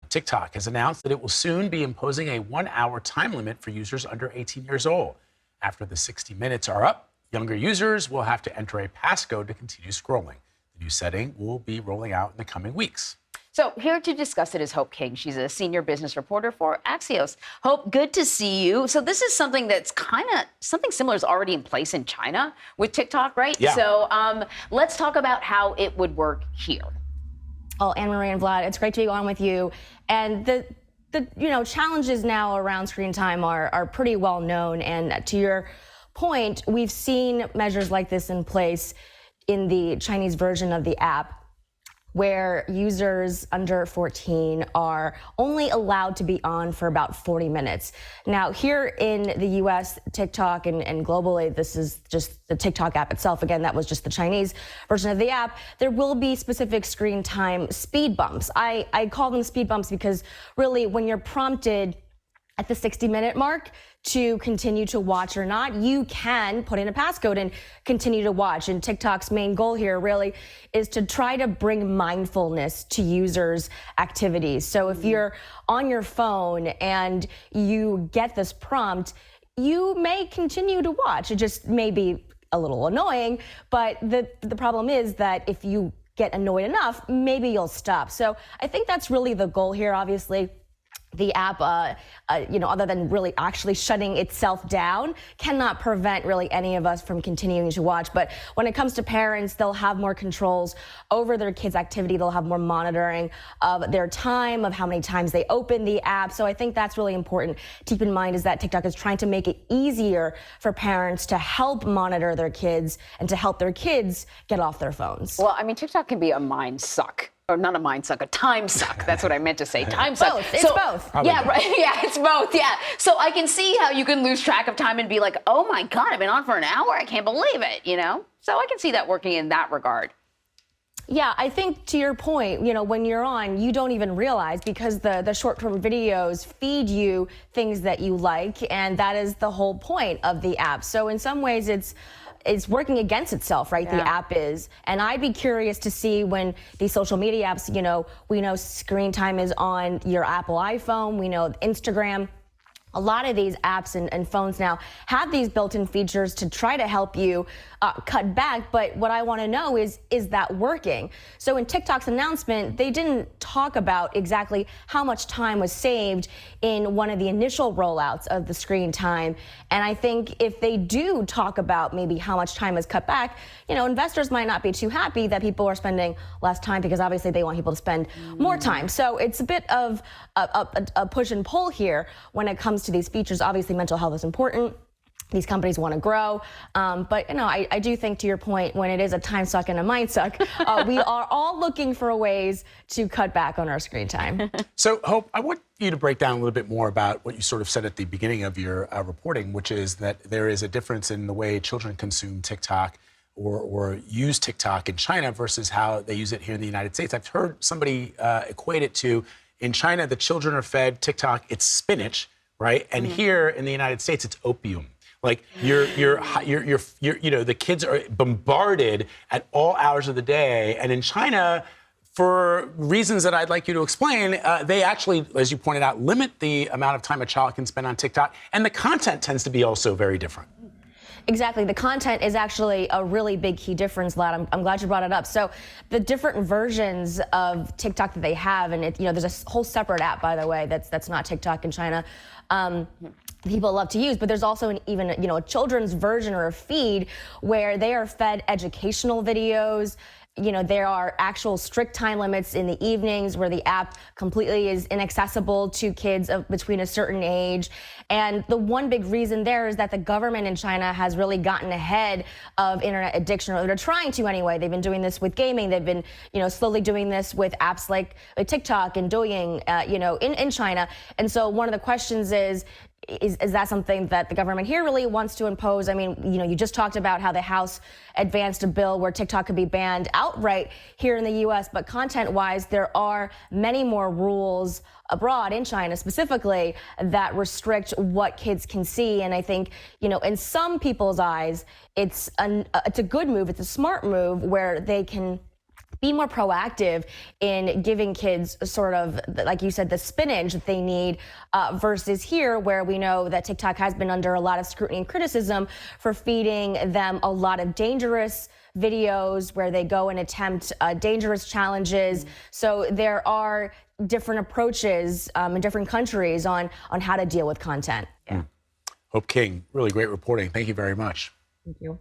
TikTok has announced that it will soon be imposing a 1-hour time limit for users under 18 years old. After the 60 minutes are up, younger users will have to enter a passcode to continue scrolling. The new setting will be rolling out in the coming weeks. So here to discuss it is Hope King. She's a senior business reporter for Axios. Hope, good to see you. So this is something that's something similar is already in place in China with TikTok, right? Yeah. So let's talk about how it would work here. Oh, Anne-Marie and Vlad, it's great to be on with you. And the challenges now around screen time are pretty well known. And to your point, we've seen measures like this in place in the Chinese version of the app, where users under 14 are only allowed to be on for about 40 minutes. Now, here in the US, TikTok and globally, this is just the TikTok app itself. Again, that was just the Chinese version of the app. There will be specific screen time speed bumps. I call them speed bumps because really when you're prompted at the 60-minute mark to continue to watch or not, you can put in a passcode and continue to watch. And TikTok's main goal here really is to try to bring mindfulness to users' activities. So if you're on your phone and you get this prompt, you may continue to watch. It just may be a little annoying, but the problem is that if you get annoyed enough, maybe you'll stop. So I think that's really the goal here, obviously. The app, other than really actually shutting itself down, cannot prevent really any of us from continuing to watch. But when it comes to parents, they'll have more controls over their kids' activity. They'll have more monitoring of their time, of how many times they open the app. So I think that's really important to keep in mind, is that TikTok is trying to make it easier for parents to help monitor their kids and to help their kids get off their phones. Well, I mean, TikTok can be a mind suck. Or not a mind suck, a time suck. That's what I meant to say. Time suck. Both. It's both. Yeah, right. Yeah, it's both. Yeah. So I can see how you can lose track of time and be like, oh my God, I've been on for an hour. I can't believe it, So I can see that working in that regard. Yeah, I think to your point, when you're on, you don't even realize, because the short-term videos feed you things that you like, and that is the whole point of the app. So in some ways, it's working against itself, right? Yeah. The app is. And I'd be curious to see when these social media apps, we know screen time is on your Apple iPhone, we know Instagram. A lot of these apps and phones now have these built-in features to try to help you cut back. But what I want to know is that working? So in TikTok's announcement, they didn't talk about exactly how much time was saved in one of the initial rollouts of the screen time. And I think if they do talk about maybe how much time is cut back, investors might not be too happy that people are spending less time, because obviously they want people to spend more time. So it's a bit of a push and pull here when it comes to these features. Obviously, mental health is important. These companies want to grow. But I do think, to your point, when it is a time suck and a mind suck, we are all looking for ways to cut back on our screen time. So, Hope, I want you to break down a little bit more about what you sort of said at the beginning of your reporting, which is that there is a difference in the way children consume TikTok or use TikTok in China versus how they use it here in the United States. I've heard somebody equate it to, in China, the children are fed TikTok, it's spinach, right? And here in the United States, it's opium. Like the kids are bombarded at all hours of the day. And in China, for reasons that I'd like you to explain, they actually, as you pointed out, limit the amount of time a child can spend on TikTok. And the content tends to be also very different. Exactly. The content is actually a really big key difference, Vlad. I'm glad you brought it up. So the different versions of TikTok that they have, and there's a whole separate app, by the way, that's not TikTok in China. People love to use, but there's also even a children's version or a feed where they are fed educational videos. There are actual strict time limits in the evenings where the app completely is inaccessible to kids between a certain age. And the one big reason there is that the government in China has really gotten ahead of internet addiction, or they're trying to anyway. They've been doing this with gaming. They've been, slowly doing this with apps like TikTok and Douyin, in China. And so one of the questions is that something that the government here really wants to impose? I mean, you just talked about how the House advanced a bill where TikTok could be banned outright here in the U.S., but content-wise, there are many more rules abroad in China specifically that restrict what kids can see. And I think, in some people's eyes, it's a good move. It's a smart move where they can be more proactive in giving kids sort of, like you said, the spinach that they need, versus here where we know that TikTok has been under a lot of scrutiny and criticism for feeding them a lot of dangerous videos where they go and attempt dangerous challenges. So there are different approaches in different countries on how to deal with content. Hope King, really great reporting. Thank you very much. Thank you.